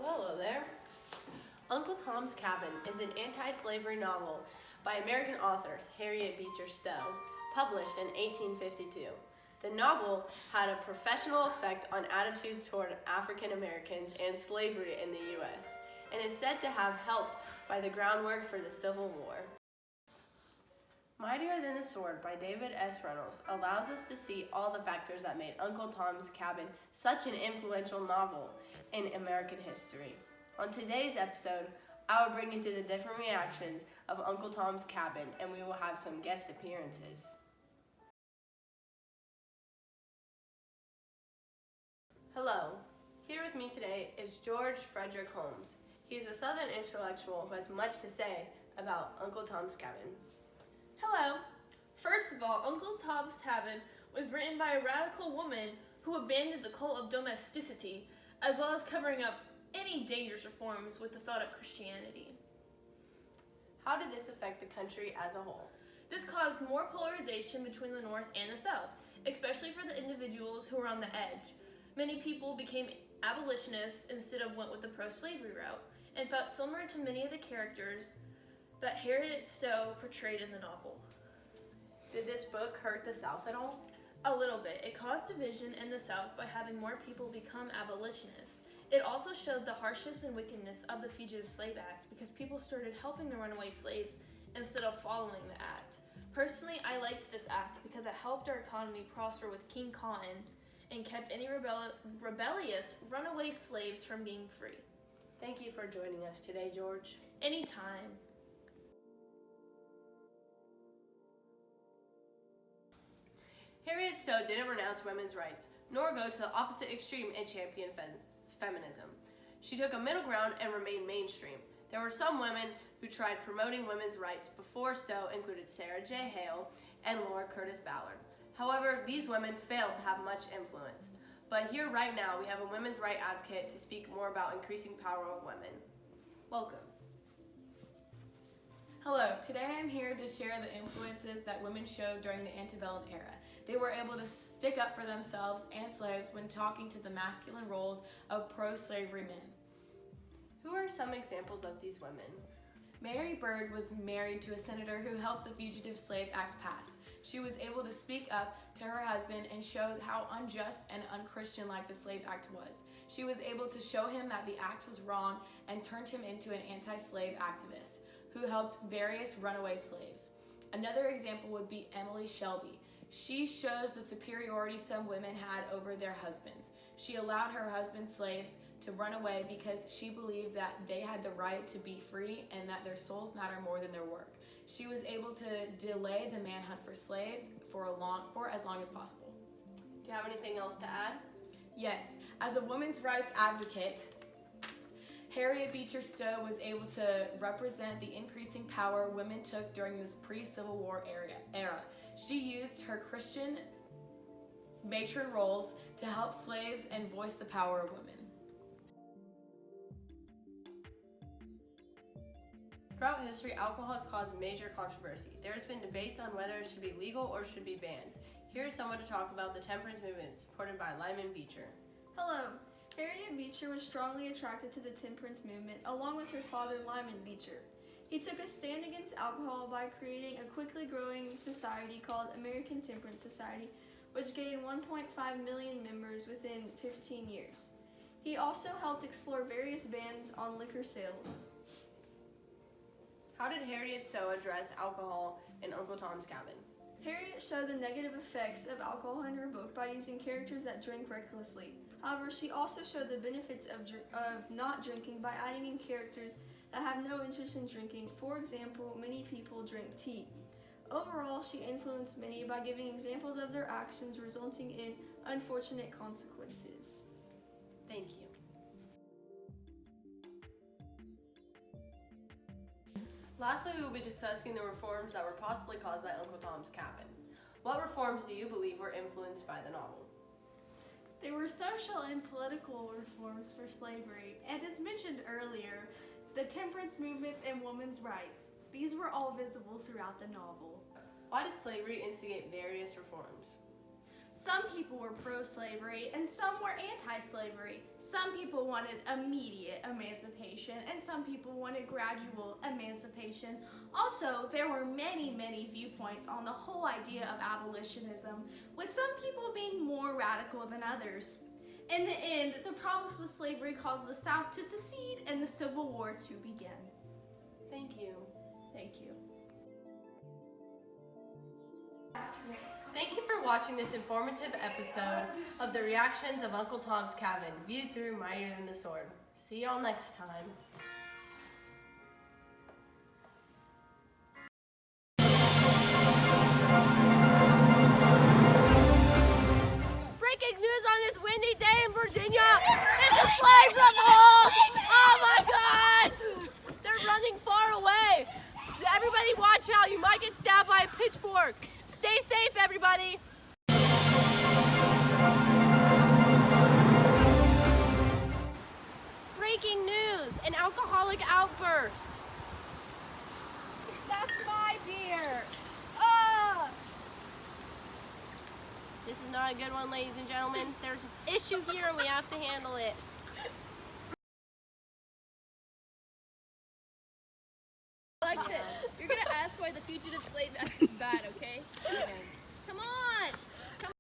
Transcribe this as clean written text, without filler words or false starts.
Hello there. Uncle Tom's Cabin is an anti-slavery novel by American author Harriet Beecher Stowe, published in 1852. The novel had a professional effect on attitudes toward African Americans and slavery in the U.S., and is said to have helped by the groundwork for the Civil War. Mightier Than the Sword by David S. Reynolds allows us to see all the factors that made Uncle Tom's Cabin such an influential novel in American history. On today's episode, I will bring you through the different reactions of Uncle Tom's Cabin, and we will have some guest appearances. Hello. Here with me today is George Frederick Holmes. He's a Southern intellectual who has much to say about Uncle Tom's Cabin. Hello. First of all, Uncle Tom's Cabin was written by a radical woman who abandoned the cult of domesticity, as well as covering up any dangerous reforms with the thought of Christianity. How did this affect the country as a whole? This caused more polarization between the North and the South, especially for the individuals who were on the edge. Many people became abolitionists instead of went with the pro-slavery route, and felt similar to many of the characters that Harriet Stowe portrayed in the novel. Did this book hurt the South at all? A little bit. It caused division in the South by having more people become abolitionists. It also showed the harshness and wickedness of the Fugitive Slave Act because people started helping the runaway slaves instead of following the act. Personally, I liked this act because it helped our economy prosper with King Cotton and kept any rebellious runaway slaves from being free. Thank you for joining us today, George. Anytime. Harriet Stowe didn't renounce women's rights, nor go to the opposite extreme and champion feminism. She took a middle ground and remained mainstream. There were some women who tried promoting women's rights before Stowe, included Sarah J. Hale and Laura Curtis Ballard. However, these women failed to have much influence. But here right now, we have a women's rights advocate to speak more about increasing power of women. Welcome. Hello, today I'm here to share the influences that women showed during the antebellum era. They were able to stick up for themselves and slaves when talking to the masculine roles of pro-slavery men. Who are some examples of these women? Mary Bird was married to a senator who helped the Fugitive Slave Act pass. She was able to speak up to her husband and show how unjust and unchristian-like the Slave Act was. She was able to show him that the act was wrong and turned him into an anti-slave activist who helped various runaway slaves. Another example would be Emily Shelby. She shows the superiority some women had over their husbands. She allowed her husband's slaves to run away because she believed that they had the right to be free and that their souls matter more than their work. She was able to delay the manhunt for slaves for as long as possible. Do you have anything else to add? Yes, as a women's rights advocate, Harriet Beecher Stowe was able to represent the increasing power women took during this pre-Civil War era. She used her Christian matron roles to help slaves and voice the power of women. Throughout history, alcohol has caused major controversy. There has been debates on whether it should be legal or should be banned. Here is someone to talk about the temperance movement supported by Lyman Beecher. Hello. Harriet Beecher was strongly attracted to the temperance movement along with her father Lyman Beecher. He took a stand against alcohol by creating a quickly growing society called American Temperance Society, which gained 1.5 million members within 15 years. He also helped explore various bans on liquor sales. How did Harriet Stowe address alcohol in Uncle Tom's Cabin? Harriet showed the negative effects of alcohol in her book by using characters that drink recklessly. However, she also showed the benefits of not drinking by adding in characters that have no interest in drinking. For example, many people drink tea. Overall, she influenced many by giving examples of their actions resulting in unfortunate consequences. Thank you. Lastly, we will be discussing the reforms that were possibly caused by Uncle Tom's Cabin. What reforms do you believe were influenced by the novel? There were social and political reforms for slavery, and as mentioned earlier, the temperance movements and women's rights. These were all visible throughout the novel. Why did slavery instigate various reforms? Some people were pro-slavery and some were anti-slavery. Some people wanted immediate emancipation and some people wanted gradual emancipation. Also, there were many viewpoints on the whole idea of abolitionism, with some people being more radical than others. In the end, the problems with slavery caused the South to secede and the Civil War to begin. Thank you. Thank you. Thank you for watching this informative episode of the reactions of Uncle Tom's Cabin, viewed through Mightier Than the Sword. See y'all next time. Breaking news on this windy day in Virginia! It's a slave revolt! Oh my gosh! They're running far away! Everybody watch out, you might get stabbed by a pitchfork. Stay safe, everybody! Breaking news, an alcoholic outburst. That's my beer! This is not a good one, ladies and gentlemen. There's an issue here and we have to handle it. Alexis, you're gonna ask why the Fugitive Slave Act is bad, okay? Okay.